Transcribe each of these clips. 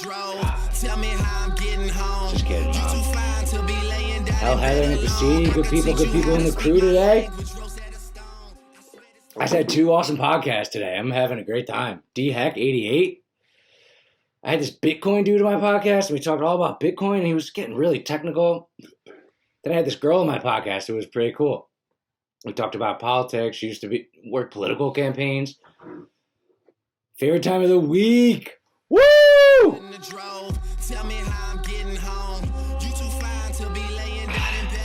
Just kidding, Mom. Hell, Heather and Christine, good people in the crew today. I said 2 awesome podcasts today. I'm having a great time. D-Heck88. I had this Bitcoin dude on my podcast, and we talked all about Bitcoin, and he was getting really technical. Then I had this girl on my podcast who was pretty cool. We talked about politics. She used to work political campaigns. Favorite time of the week. Woo!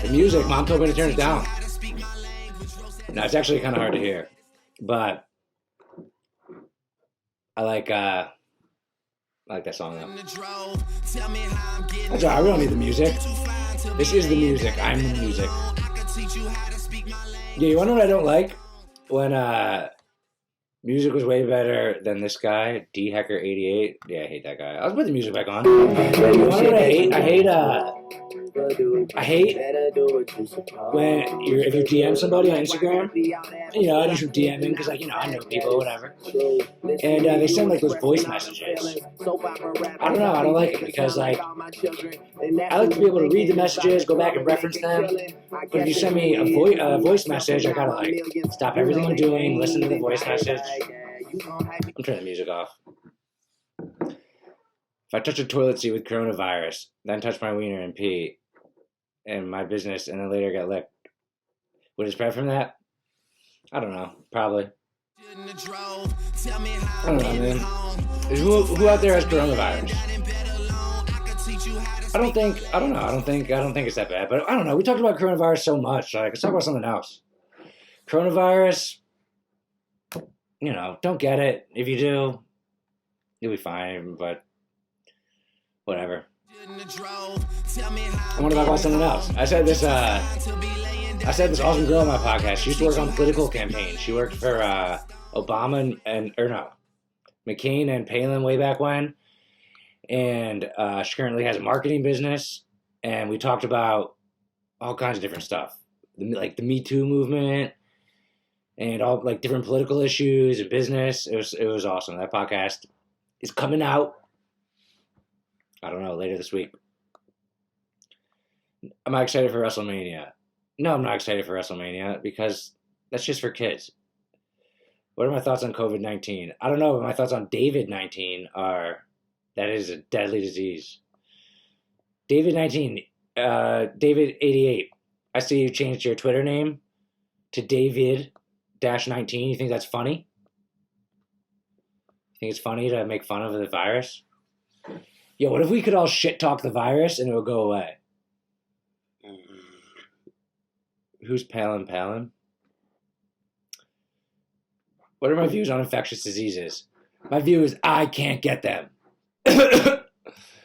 The music, Mom told me to turn it down. No, it's actually kind of hard to hear. But I like that song though. That's all right, we don't need the music. This is the music. I'm the music. Yeah, you wanna know what I don't like? When music was way better than this guy, D-Hecker88. Yeah, I hate that guy. I'll put the music back on. You wanna know what I hate? I hate when if you DM somebody on Instagram, I just DM them because, I know people or whatever, and they send those voice messages. I don't know, I don't like it because I like to be able to read the messages, go back and reference them. But if you send me a voice message, I gotta stop everything I'm doing, listen to the voice message. I'm turning the music off. If I touch a toilet seat with coronavirus, then touch my wiener and pee, and my business, and then later get licked, would it spread from that? I don't know. Probably. I don't know, man. Who out there has coronavirus? I don't think it's that bad. But I don't know. We talked about coronavirus so much. Let's talk about something else. Coronavirus. Don't get it. If you do, you'll be fine. But whatever. I want to talk about something else. I said this awesome girl on my podcast. She used to work on political campaigns. She worked for Obama McCain and Palin way back when. And she currently has a marketing business. And we talked about all kinds of different stuff. Like the Me Too movement and all different political issues and business. It was awesome. That podcast is coming out. I don't know, later this week. Am I excited for WrestleMania? No, I'm not excited for WrestleMania because that's just for kids. What are my thoughts on COVID-19? I don't know, but my thoughts on David-19 are that is a deadly disease. David-19, David88, I see you changed your Twitter name to David-19. You think that's funny? You think it's funny to make fun of the virus? Yo, what if we could all shit talk the virus and it would go away? Who's Palin? What are my views on infectious diseases? My view is I can't get them.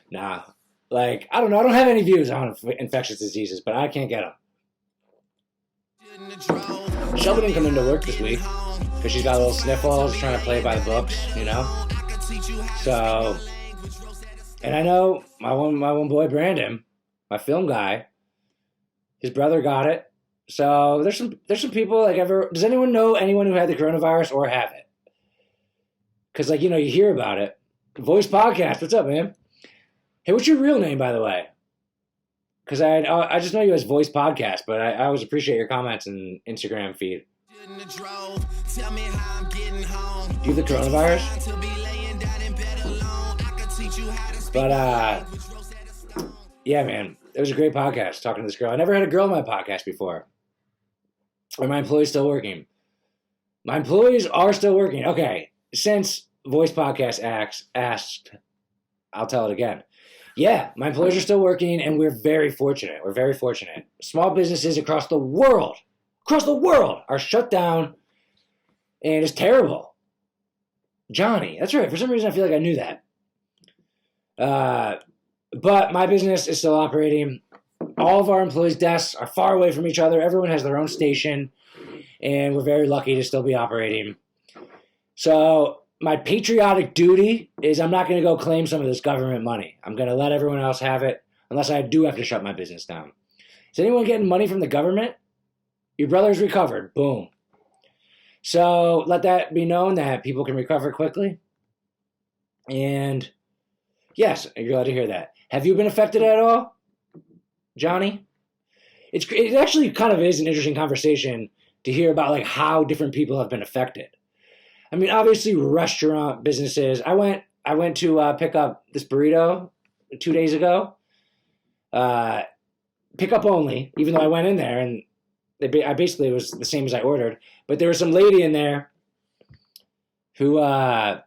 Nah. I don't know. I don't have any views on infectious diseases, but I can't get them. Shelby didn't come into work this week because she's got a little sniffles, trying to play by the books, So... And I know my one boy, Brandon, my film guy, his brother got it. So there's some people does anyone know anyone who had the coronavirus or have it? Because you hear about it. Voice Podcast, what's up, man? Hey, what's your real name, by the way? Because I just know you as Voice Podcast, but I always appreciate your comments and Instagram feed. Do you have the coronavirus? But, yeah, man, it was a great podcast talking to this girl. I never had a girl on my podcast before. Are my employees still working? My employees are still working. Okay, since Voice Podcast asked, I'll tell it again. Yeah, my employees are still working, and we're very fortunate. Small businesses across the world are shut down, and it's terrible. Johnny, that's right. For some reason, I feel like I knew that. But my business is still operating. All of our employees' desks are far away from each other. Everyone has their own station, and we're very lucky to still be operating. So my patriotic duty is I'm not going to go claim some of this government money. I'm going to let everyone else have it unless I do have to shut my business down. Is anyone getting money from the government? Your brother's recovered. Boom. So let that be known that people can recover quickly. And Yes, I'm glad to hear that. Have you been affected at all, Johnny? It actually kind of is an interesting conversation to hear about like how different people have been affected. I mean, obviously, restaurant businesses. I went to pick up this burrito 2 days ago. Uh, Pick up only, even though I went in there and I basically it was the same as I ordered. But there was some lady in there who was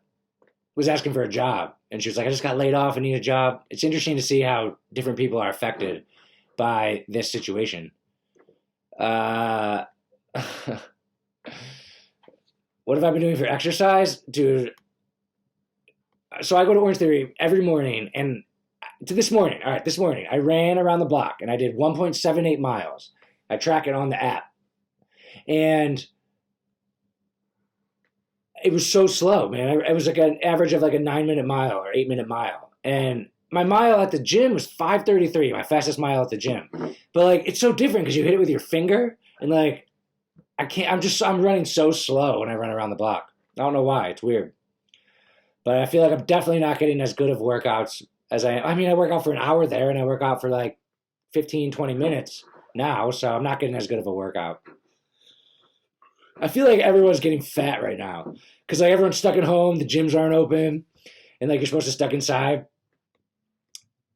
asking for a job, and she was like, "I just got laid off. I need a job." It's interesting to see how different people are affected by this situation. Uh, what have I been doing for exercise, dude? So I go to Orange Theory every morning, and to this morning, all right, this morning I ran around the block and I did 1.78 miles. I track it on the app, and it was so slow, man. It was like an average of like a 9-minute mile or 8-minute mile. And my mile at the gym was 5:33, my fastest mile at the gym. But like, it's so different because you hit it with your finger and like, I'm running so slow when I run around the block. I don't know why. It's weird. But I feel like I'm definitely not getting as good of workouts as I mean, I work out for an hour there and I work out for like 15, 20 minutes now. So I'm not getting as good of a workout. I feel like everyone's getting fat right now because like everyone's stuck at home, the gyms aren't open, and like you're supposed to stuck inside.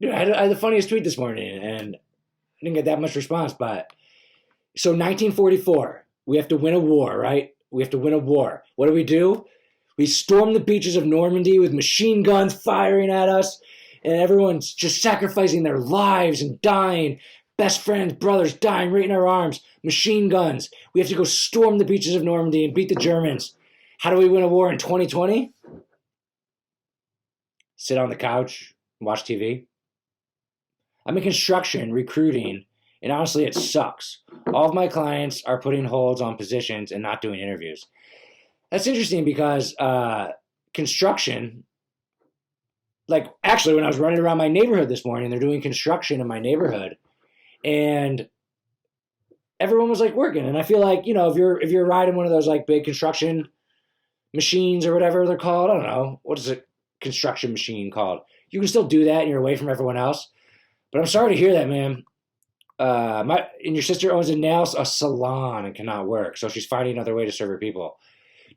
Dude, I had the funniest tweet this morning, and I didn't get that much response. But so 1944, we have to win a war, right? We have to win a war. What do? We storm the beaches of Normandy with machine guns firing at us, and everyone's just sacrificing their lives and dying. Best friends, brothers dying right in our arms. Machine guns. We have to go storm the beaches of Normandy and beat the Germans. How do we win a war in 2020? Sit on the couch, watch TV. I'm in construction, recruiting, and honestly, it sucks. All of my clients are putting holds on positions and not doing interviews. That's interesting because construction, like actually when I was running around my neighborhood this morning, they're doing construction in my neighborhood. And everyone was like working, and I feel like, you know, if you're riding one of those like big construction machines or whatever they're called, I don't know, what is a construction machine called? You can still do that, and you're away from everyone else. But I'm sorry to hear that, man. And your sister owns a salon and cannot work, so she's finding another way to serve her people.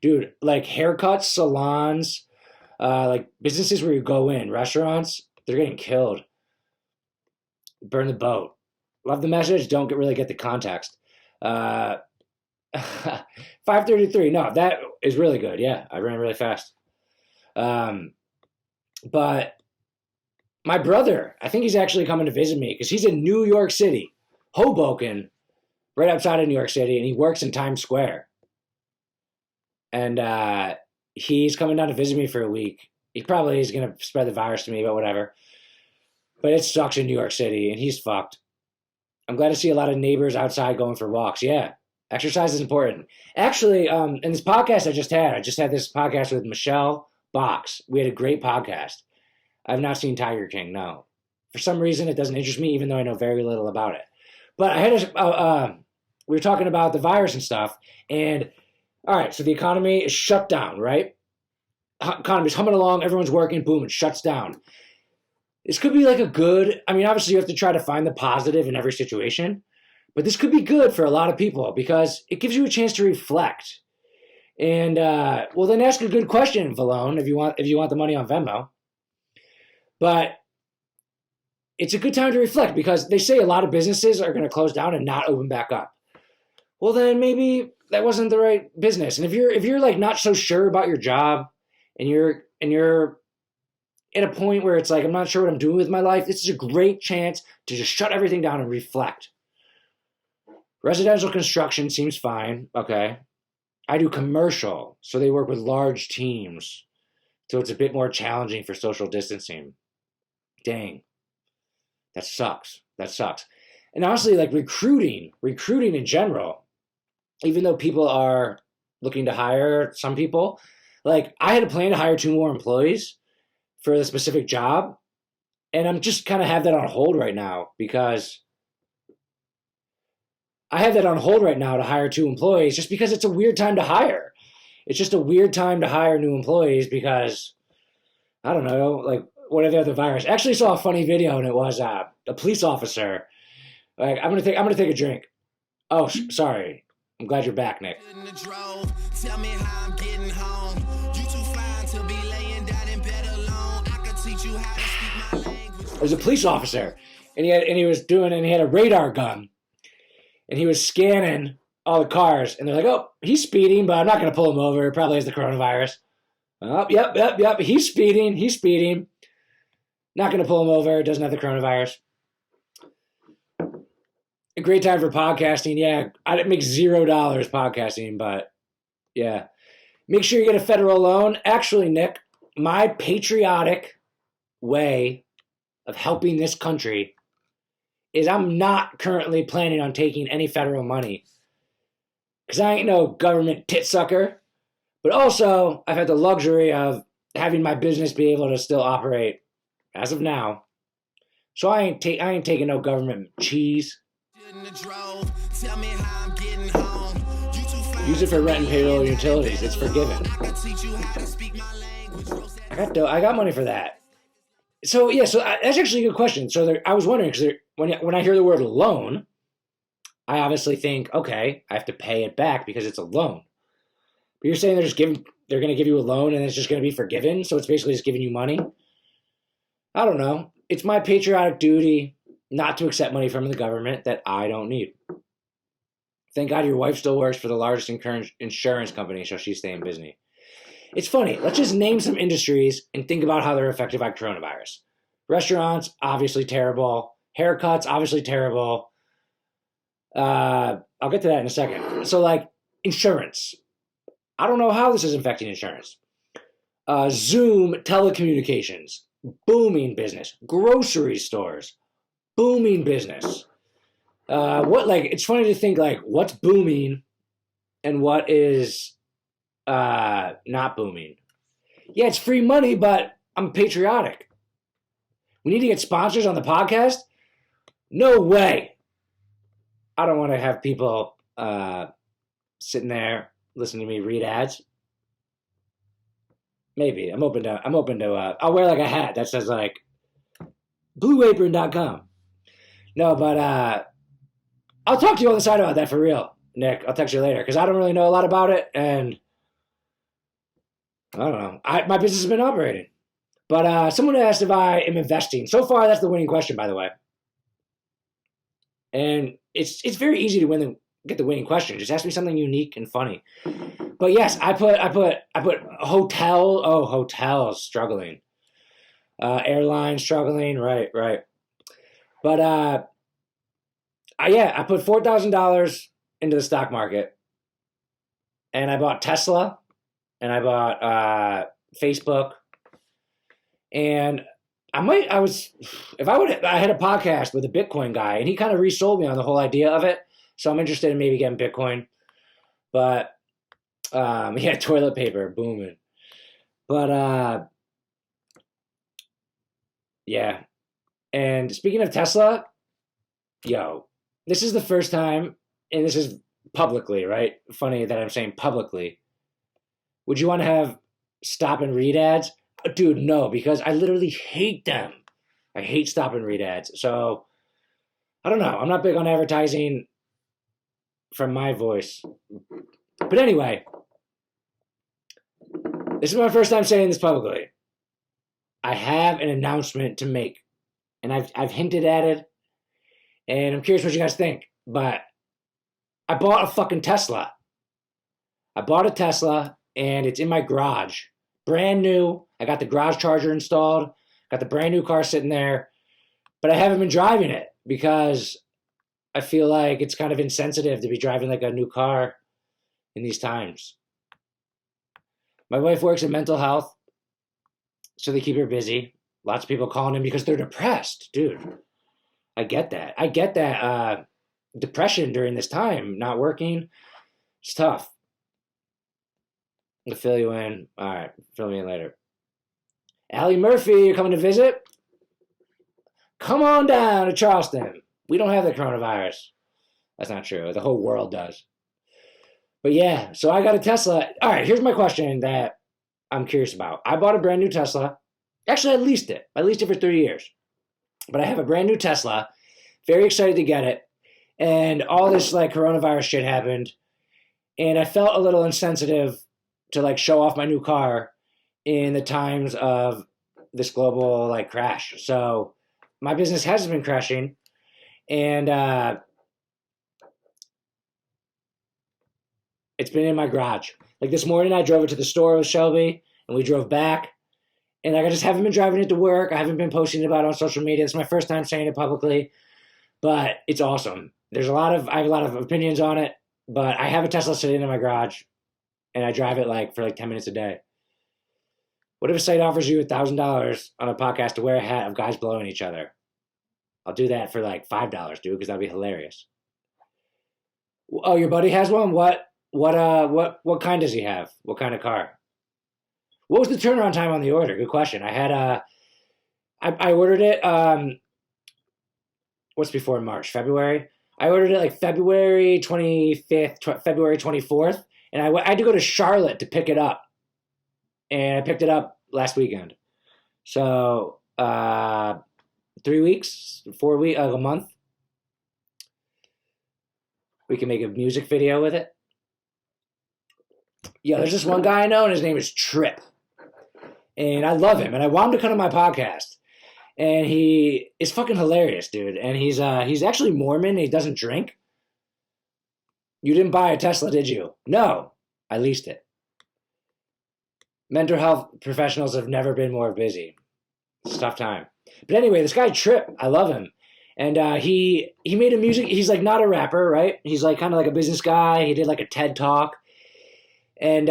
Dude, like haircuts, salons, like businesses where you go in, restaurants, they're getting killed. Burn the boat. Love the message. Don't really get the context. 5:33. No, that is really good. Yeah, I ran really fast. But my brother, I think he's actually coming to visit me because he's in New York City, Hoboken, right outside of New York City, and he works in Times Square. And he's coming down to visit me for a week. He probably is going to spread the virus to me, but whatever. But it sucks in New York City, and he's fucked. I'm glad to see a lot of neighbors outside going for walks. Yeah, exercise is important. Actually, in this podcast I just had this podcast with Michelle Box. We had a great podcast. I've not seen Tiger King, no. For some reason, it doesn't interest me, even though I know very little about it. But I had we were talking about the virus and stuff, and all right, so the economy is shut down, right? Economy's humming along, everyone's working, boom, it shuts down. This could be like obviously you have to try to find the positive in every situation, but this could be good for a lot of people because it gives you a chance to reflect. And, well, then ask a good question, Valone, if you want the money on Venmo. But it's a good time to reflect because they say a lot of businesses are going to close down and not open back up. Well, then maybe that wasn't the right business. And if you're like not so sure about your job and you're at a point where it's like, I'm not sure what I'm doing with my life, this is a great chance to just shut everything down and reflect. Residential construction seems fine. Okay. I do commercial, so they work with large teams. So it's a bit more challenging for social distancing. Dang. That sucks. And honestly, like recruiting in general, even though people are looking to hire some people, like I had a plan to hire 2 more employees for the specific job. And I'm just kind of have that on hold right now because I have that on hold right now to hire 2 employees just because it's a weird time to hire. It's just a weird time to hire new employees because, I don't know, like whatever the virus. I actually saw a funny video, and it was a police officer. Like, I'm gonna take a drink. Oh, sorry. I'm glad you're back, Nick. Tell me how I'm getting home. You too fine to be laying down in bed alone. I could teach you how to speak my language. There's a police officer, and he had a radar gun, and he was scanning all the cars, and they're like, oh, he's speeding, but I'm not gonna pull him over. He probably has the coronavirus. Oh, yep. He's speeding. Not gonna pull him over. Doesn't have the coronavirus. A great time for podcasting. Yeah, I didn't make $0 podcasting, but yeah. Make sure you get a federal loan. Actually, Nick, my patriotic way of helping this country is I'm not currently planning on taking any federal money because I ain't no government tit sucker. But also, I've had the luxury of having my business be able to still operate as of now. So I ain't taking no government cheese. Use it for rent and payroll and utilities. It's forgiven. I got money for that. So yeah, that's actually a good question. So I was wondering because when I hear the word loan, I obviously think, okay, I have to pay it back because it's a loan. But you're saying they're going to give you a loan and it's just going to be forgiven. So it's basically just giving you money. I don't know. It's my patriotic duty not to accept money from the government that I don't need. Thank God your wife still works for the largest insurance company, so she's staying busy. It's funny. Let's just name some industries and think about how they're affected by coronavirus. Restaurants, obviously terrible. Haircuts, obviously terrible. I'll get to that in a second. So, like, insurance. I don't know how this is affecting insurance. Zoom telecommunications, booming business. Grocery stores, booming business. It's funny to think, like, what's booming and what is not booming. Yeah, it's free money, but I'm patriotic. We need to get sponsors on the podcast? No way. I don't want to have people sitting there listening to me read ads. Maybe. I'm open to I'll wear like a hat that says like blueapron.com. No, but I'll talk to you on the side about that for real, Nick. I'll text you later because I don't really know a lot about it, and I don't know. My business has been operating. But someone asked if I am investing. So far, that's the winning question, by the way. And it's very easy to get the winning question. Just ask me something unique and funny. But yes, I put hotel. Oh, hotels struggling. Airlines struggling. Right. But I put $4,000 into the stock market, and I bought Tesla, and I bought Facebook, and I had a podcast with a Bitcoin guy, and he kind of resold me on the whole idea of it. So I'm interested in maybe getting Bitcoin, but toilet paper booming. But yeah. And speaking of Tesla, this is the first time, and this is publicly, right? Funny that I'm saying publicly. Would you want to have stop and read ads? Dude, no, because I literally hate them. I hate stop and read ads. So, I don't know. I'm not big on advertising from my voice. But anyway, this is my first time saying this publicly. I have an announcement to make. And I've hinted at it. And I'm curious what you guys think. But I bought a fucking Tesla. I bought a Tesla, and it's in my garage. Brand new. I got the garage charger installed. Got the brand new car sitting there. But I haven't been driving it because I feel like it's kind of insensitive to be driving like a new car in these times. My wife works in mental health, so they keep her busy. Lots of people calling in because they're depressed. Dude, I get that. Depression during this time, not working, it's tough. I'll fill you in. All right, fill me in later. Allie Murphy, you're coming to visit? Come on down to Charleston. We don't have the coronavirus. That's not true. The whole world does. But yeah, so I got a Tesla. All right, here's my question that I'm curious about. I bought a brand new Tesla. Actually, I leased it. I leased it for 3 years. But I have a brand new Tesla. Very excited to get it. And all this like coronavirus shit happened. And I felt a little insensitive to like show off my new car in the times of this global like crash. So my business has been crashing. And it's been in my garage. Like this morning I drove it to the store with Shelby and we drove back. And like I just haven't been driving it to work. I haven't been posting about it on social media. It's my first time saying it publicly. But it's awesome. I have a lot of opinions on it. But I have a Tesla sitting in my garage, and I drive it for 10 minutes a day. What if a site offers you $1,000 on a podcast to wear a hat of guys blowing each other? I'll do that for $5, dude, because that'd be hilarious. Oh, your buddy has one? What kind does he have? What kind of car? What was the turnaround time on the order? Good question. I had I ordered it. What's before March? February. I ordered it February 25th, February 24th, and I had to go to Charlotte to pick it up. And I picked it up last weekend. So 3 weeks, 4 weeks, a month. We can make a music video with it. Yeah, there's this one guy I know, and his name is Trip. And I love him, and I want him to come to my podcast. And he is fucking hilarious, dude. And he's actually Mormon. He doesn't drink. You didn't buy a Tesla, did you? No, I leased it. Mental health professionals have never been more busy. It's a tough time. But anyway, this guy Trip, I love him. And he made a music. He's not a rapper, right? He's kind of a business guy. He did a TED talk. And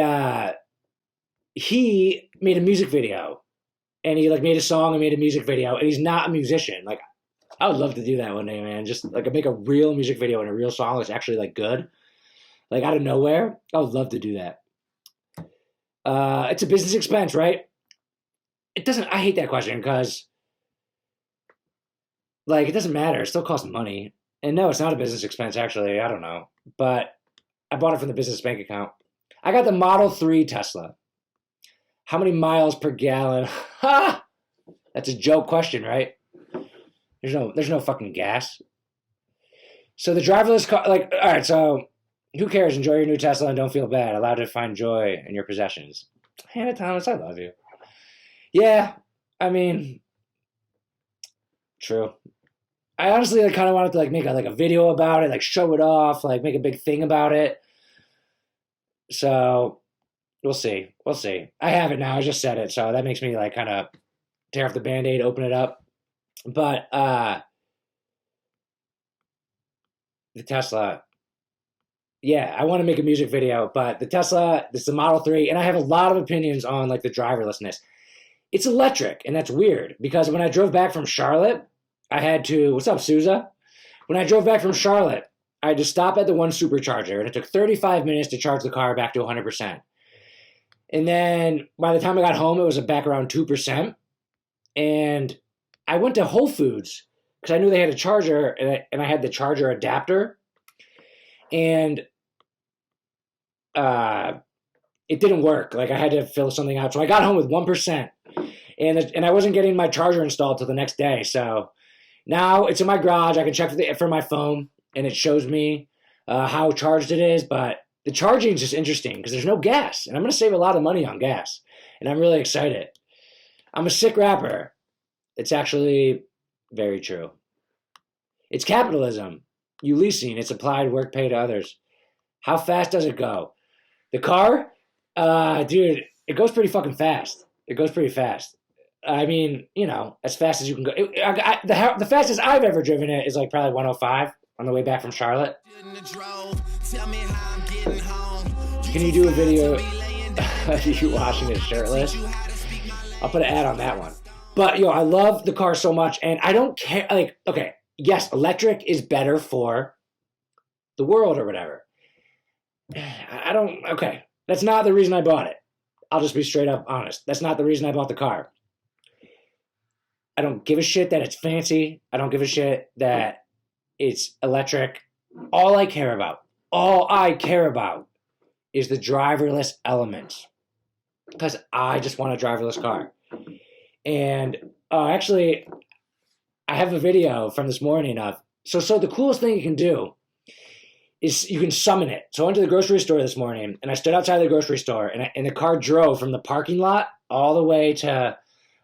he made a music video. And he made a song and made a music video, and he's not a musician. I would love to do that one day, man. Just make a real music video and a real song that's actually good, out of nowhere. I would love to do that. It's a business expense, right? It doesn't. I hate that question because, it doesn't matter. It still costs money. And no, it's not a business expense. Actually, I don't know, but I bought it from the business bank account. I got the Model 3 Tesla. How many miles per gallon? Ha! That's a joke question, right? There's no fucking gas. So the driverless car, all right, so who cares? Enjoy your new Tesla and don't feel bad. Allowed to find joy in your possessions. Hannah Thomas, I love you. Yeah, I mean, true. I honestly kind of wanted to make a video about it, show it off, make a big thing about it. So we'll see. We'll see. I have it now. I just said it, so that makes me kind of tear off the Band-Aid, open it up. But the Tesla, yeah, I want to make a music video, but the Tesla, this is the Model 3, and I have a lot of opinions on the driverlessness. It's electric, and that's weird because when I drove back from Charlotte, I had to, what's up, Sousa? When I drove back from Charlotte, I had to stop at the one supercharger, and it took 35 minutes to charge the car back to 100%. And then by the time I got home, it was back around 2%. And I went to Whole Foods because I knew they had a charger, and I had the charger adapter. And it didn't work. I had to fill something out. So I got home with 1%. And I wasn't getting my charger installed till the next day. So now it's in my garage. I can check for my phone, and it shows me how charged it is. But the charging is just interesting because there's no gas, and I'm going to save a lot of money on gas, and I'm really excited. I'm a sick rapper. It's actually very true. It's capitalism. You leasing, it's applied work pay to others. How fast does it go? The car? Dude, it goes pretty fucking fast. It goes pretty fast. I mean, as fast as you can go. The fastest I've ever driven it is probably 105 on the way back from Charlotte. Can you do a video of you washing it shirtless? I'll put an ad on that one. But, I love the car so much, and I don't care. Okay, yes, electric is better for the world or whatever. Okay, that's not the reason I bought it. I'll just be straight up honest. That's not the reason I bought the car. I don't give a shit that it's fancy. I don't give a shit that it's electric. All I care about is the driverless element. Because I just want a driverless car. And actually, I have a video from this morning of, so the coolest thing you can do is you can summon it. So I went to the grocery store this morning, and I stood outside the grocery store, and the car drove from the parking lot all the way to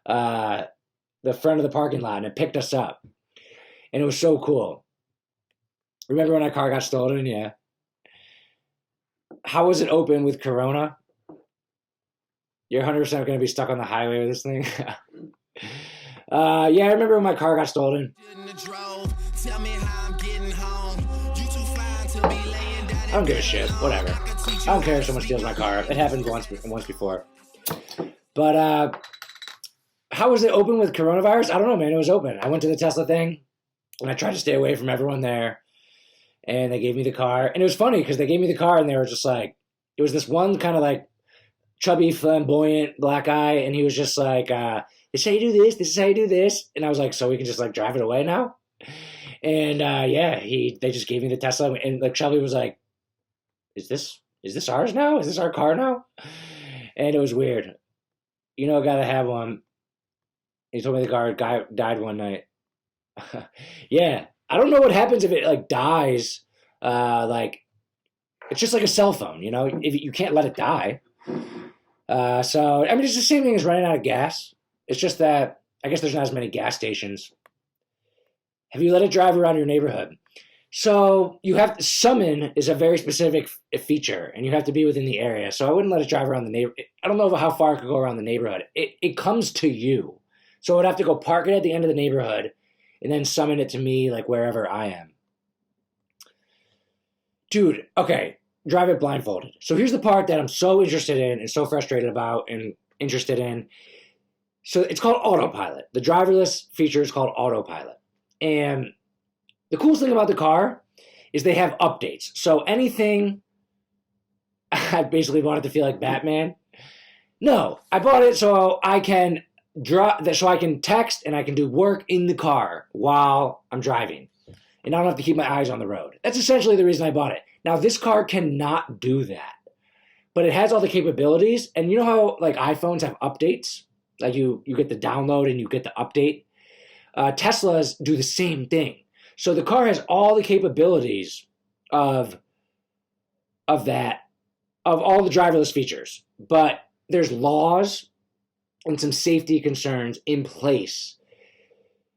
the front of the parking lot, and it picked us up. And it was so cool. Remember when our car got stolen? Yeah. How was it open with Corona? You're 100% going to be stuck on the highway with this thing? Yeah, I remember when my car got stolen. I don't give a shit. Whatever. I don't care if someone steals my car. It happened once before. But how was it open with coronavirus? I don't know, man. It was open. I went to the Tesla thing, and I tried to stay away from everyone there. And they gave me the car. And it was funny because they gave me the car, and they were just like, it was this one kind of like chubby, flamboyant black guy, and he was just like, this is how you do this, this is how you do this. And I was like, so we can just like drive it away now? And yeah, they just gave me the Tesla, and like Shelby was like, is this ours now? Is this our car now? And it was weird. You know, a guy that had one, he told me the guy died one night. Yeah, I don't know what happens if it like dies. Like it's just like a cell phone, you know. If you can't let it die. So I mean, it's the same thing as running out of gas. It's just that I guess there's not as many gas stations. Have you let it drive around your neighborhood? So you have to summon is a very specific feature, and you have to be within the area. So I wouldn't let it drive around the neighborhood. I don't know how far it could go around the neighborhood. It comes to you. So I would have to go park it at the end of the neighborhood and then summon it to me like wherever I am. Dude, okay, drive it blindfolded. So here's the part that I'm so interested in and so frustrated about and interested in. So it's called autopilot. The driverless feature is called autopilot. And the coolest thing about the car is they have updates. So anything, I basically bought it to feel like Batman. No, I bought it so I can so I can text and I can do work in the car while I'm driving. And I don't have to keep my eyes on the road. That's essentially the reason I bought it. Now, this car cannot do that. But it has all the capabilities. And you know how like iPhones have updates? Like you get the download and you get the update. Teslas do the same thing. So the car has all the capabilities of all the driverless features. But there's laws and some safety concerns in place.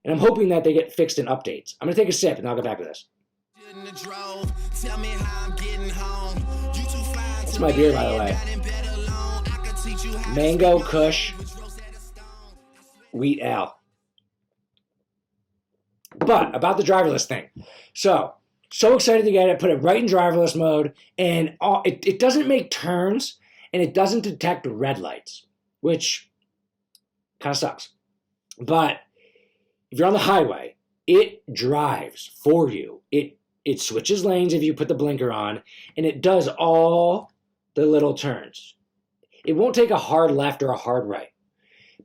And I'm hoping that they get fixed in updates. I'm going to take a sip and I'll get back to this. That's my beer, by the way. Mango Kush Wheat Ale. But about the driverless thing. So excited to get it. Put it right in driverless mode. And it doesn't make turns. And it doesn't detect red lights. Which kind of sucks. But if you're on the highway, it drives for you. It switches lanes if you put the blinker on, and it does all the little turns. It won't take a hard left or a hard right,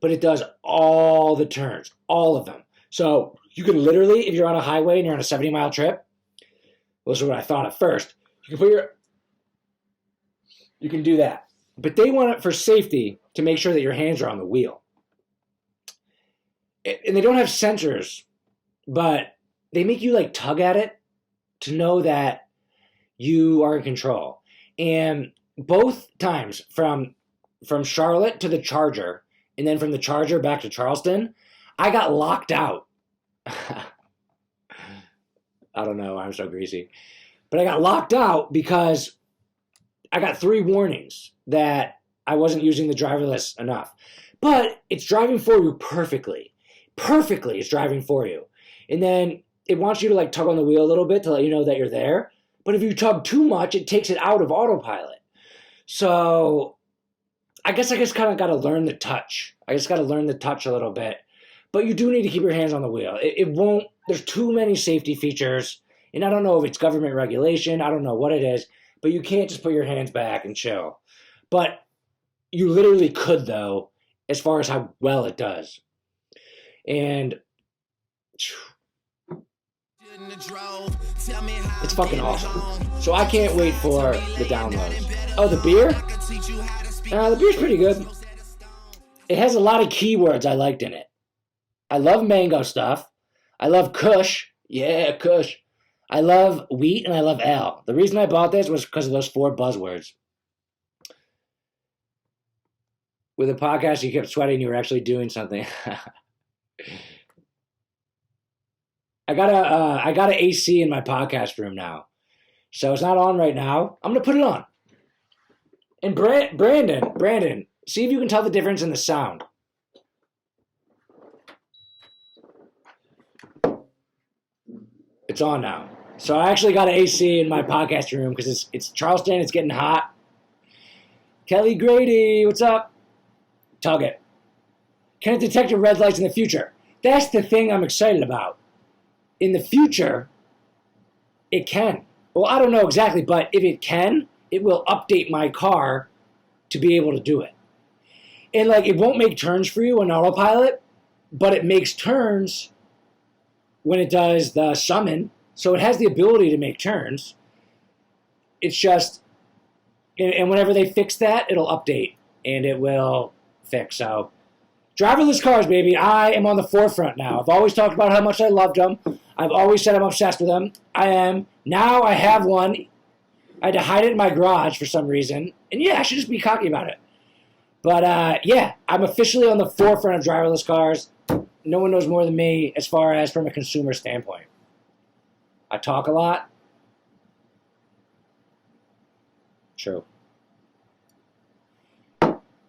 but it does all the turns, all of them. So you can literally, if you're on a highway and you're on a 70-mile trip, well, this is what I thought at first. You can do that. But they want it for safety to make sure that your hands are on the wheel. And they don't have sensors, but they make you like tug at it to know that you are in control. And both times from Charlotte to the Charger, and then from the Charger back to Charleston, I got locked out. I don't know, I'm so greasy. But I got locked out because I got 3 warnings that I wasn't using the driverless enough. But it's driving for you perfectly. Perfectly, it's driving for you. And then it wants you to like tug on the wheel a little bit to let you know that you're there. But if you tug too much, it takes it out of autopilot. So I guess kind of got to learn the touch. I just got to learn the touch a little bit. But you do need to keep your hands on the wheel. It won't, there's too many safety features. And I don't know if it's government regulation. I don't know what it is. But you can't just put your hands back and chill. But you literally could, though, as far as how well it does. And it's fucking awesome. So I can't wait for the downloads. Oh, the beer? The beer's pretty good. it has a lot of keywords I liked in it. I love mango stuff. I love Kush. Yeah, Kush. I love wheat and I love ale. The reason I bought this was because of those 4 buzzwords. With a podcast, you kept sweating. You were actually doing something. I got an AC in my podcast room now, so it's not on right now. I'm gonna put it on. And Brandon, see if you can tell the difference in the sound. It's on now. So I actually got an AC in my podcast room because it's Charleston. It's getting hot. Kelly Grady, what's up? Tug it. Can it detect your red lights in the future? That's the thing I'm excited about. In the future, it can. Well, I don't know exactly, but if it can, it will update my car to be able to do it. And like, it won't make turns for you on autopilot, but it makes turns when it does the summon. So it has the ability to make turns. It's just, and whenever they fix that, it'll update and it will fix. So driverless cars, baby. I am on the forefront now. I've always talked about how much I loved them. I've always said I'm obsessed with them. I am. Now I have one. I had to hide it in my garage for some reason. And yeah, I should just be cocky about it. But yeah, I'm officially on the forefront of driverless cars. No one knows more than me as far as from a consumer standpoint. I talk a lot. True.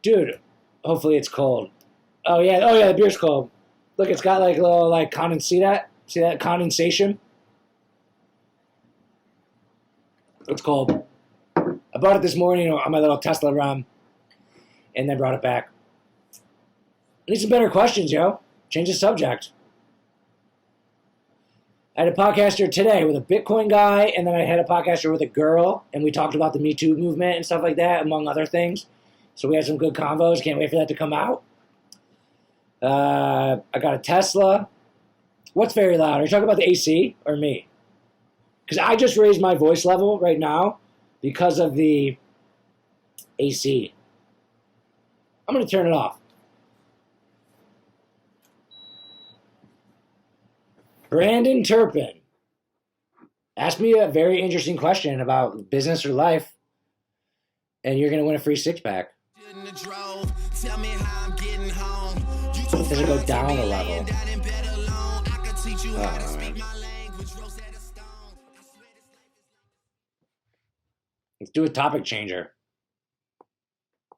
Dude, hopefully it's cold. Oh yeah, the beer's cold. Look, it's got like a little like condensate. See that condensation? It's cold. I bought it this morning on my little Tesla run and then brought it back. I need some better questions, yo. Change the subject. I had a podcaster today with a Bitcoin guy, and then I had a podcaster with a girl, and we talked about the Me Too movement and stuff like that, among other things. So we had some good convos. Can't wait for that to come out. I got a Tesla. What's very loud? Are you talking about the AC or me? Because I just raised my voice level right now because of the AC. I'm going to turn it off. Brandon Turpin asked me a very interesting question about business or life, and you're going to win a free 6-pack. Does it go down a level? Oh, man. Let's do a topic changer.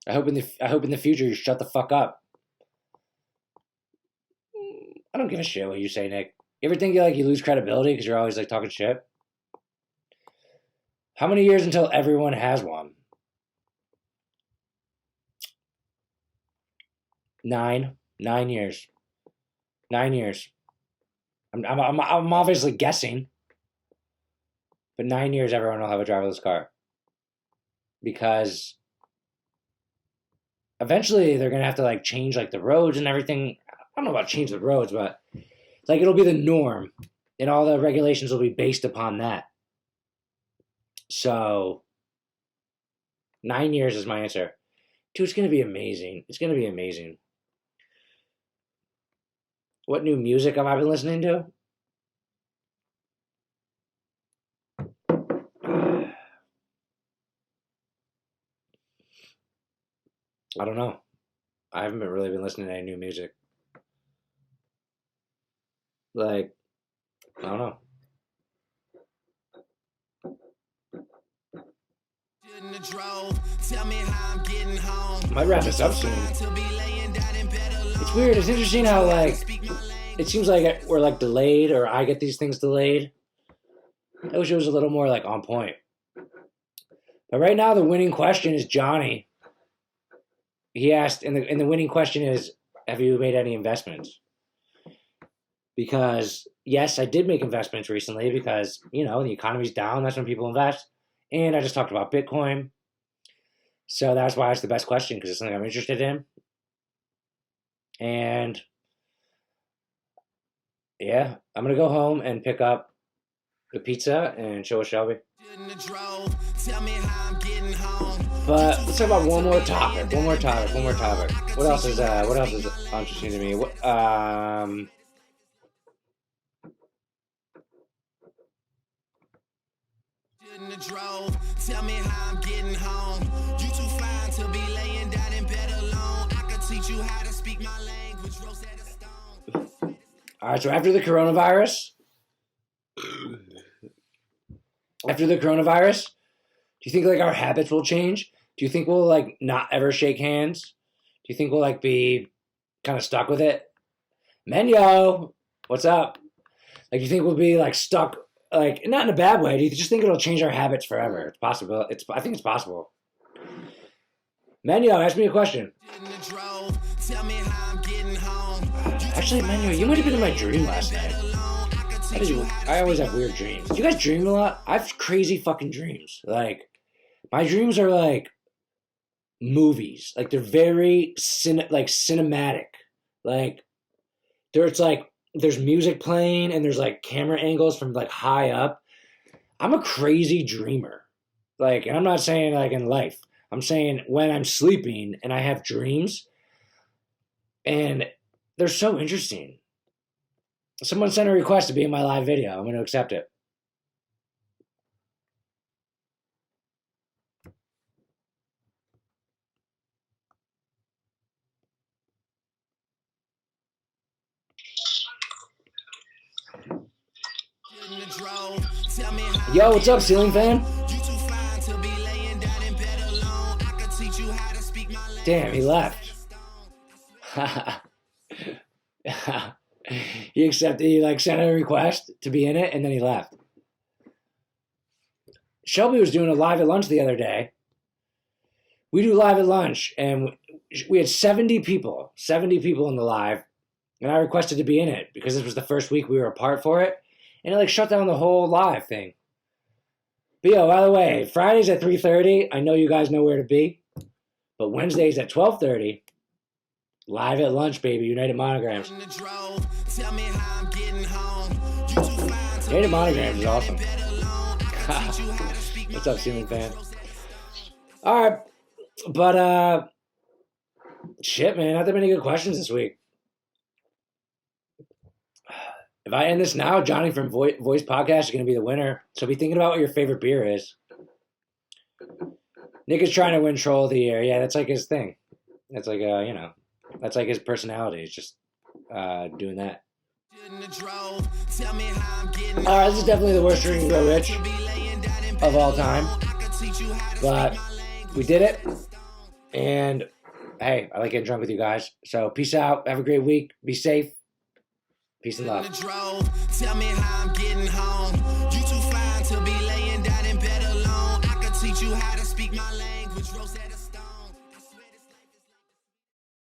I hope in the future you shut the fuck up. I don't give a shit what you say, Nick. You ever think you lose credibility because you're always like talking shit? How many years until everyone has one? 9 years. 9 years. I'm obviously guessing, but 9 years everyone will have a driverless car because eventually they're gonna have to like change like the roads and everything. I don't know about change the roads, but like it'll be the norm, and all the regulations will be based upon that. So 9 years is my answer. Dude, it's gonna be amazing. It's gonna be amazing. What new music have I been listening to? I don't know. I haven't really been listening to any new music. Like, I don't know. Might wrap this up soon. It's weird. It's interesting how like it seems like we're like delayed, or I get these things delayed. I wish it was a little more like on point. But right now the winning question is Johnny. He asked, and the winning question is, have you made any investments? Because yes, I did make investments recently because, you know, the economy's down. That's when people invest. And I just talked about Bitcoin. So that's why it's the best question, because it's something I'm interested in. And yeah, I'm going to go home and pick up the pizza and show it Shelby. But let's talk about one more topic. What else is interesting to me? Tell me how I'm getting home. You too fine to be laying down in bed alone. I could teach you how to speak my language. Rosetta Stone. All right, so after the coronavirus, do you think like our habits will change? Do you think we'll like not ever shake hands? Do you think we'll like be kind of stuck with it? Menyo, what's up? Like, do you think we'll be like stuck? Like, not in a bad way. Do you just think it'll change our habits forever? It's possible. I think it's possible. Menyo, ask me a question. Actually, Menyo, you might have been in my dream last night. I always have weird dreams. Do you guys dream a lot? I have crazy fucking dreams. Like, my dreams are like movies. Like, they're very cinematic. Like, there's music playing and there's like camera angles from like high up. I'm a crazy dreamer. Like, and I'm not saying like in life. I'm saying when I'm sleeping and I have dreams, and they're so interesting. Someone sent a request to be in my live video. I'm going to accept it. Yo, what's up, ceiling fan? Damn, he left. He sent a request to be in it, and then he left. Shelby was doing a live at lunch the other day. We do live at lunch, and we had 70 people in the live, and I requested to be in it because this was the first week we were apart for it, and it like shut down the whole live thing. But yo, by the way, Fridays at 3:30, I know you guys know where to be, but Wednesdays at 12:30, live at lunch, baby, United Monograms. United Monograms is awesome. What's up, ceiling fan? All right, but shit, man, not that many good questions this week. If I end this now, Johnny from Voice Podcast is going to be the winner. So be thinking about what your favorite beer is. Nick is trying to win Troll of the Year. Yeah, that's like his thing. That's like, that's like his personality. It's just doing that. All right, this is definitely the worst Drink and Grow Rich of all time. But we did it. And, hey, I like getting drunk with you guys. So peace out. Have a great week. Be safe. Peace and love. Tell me how I'm getting home.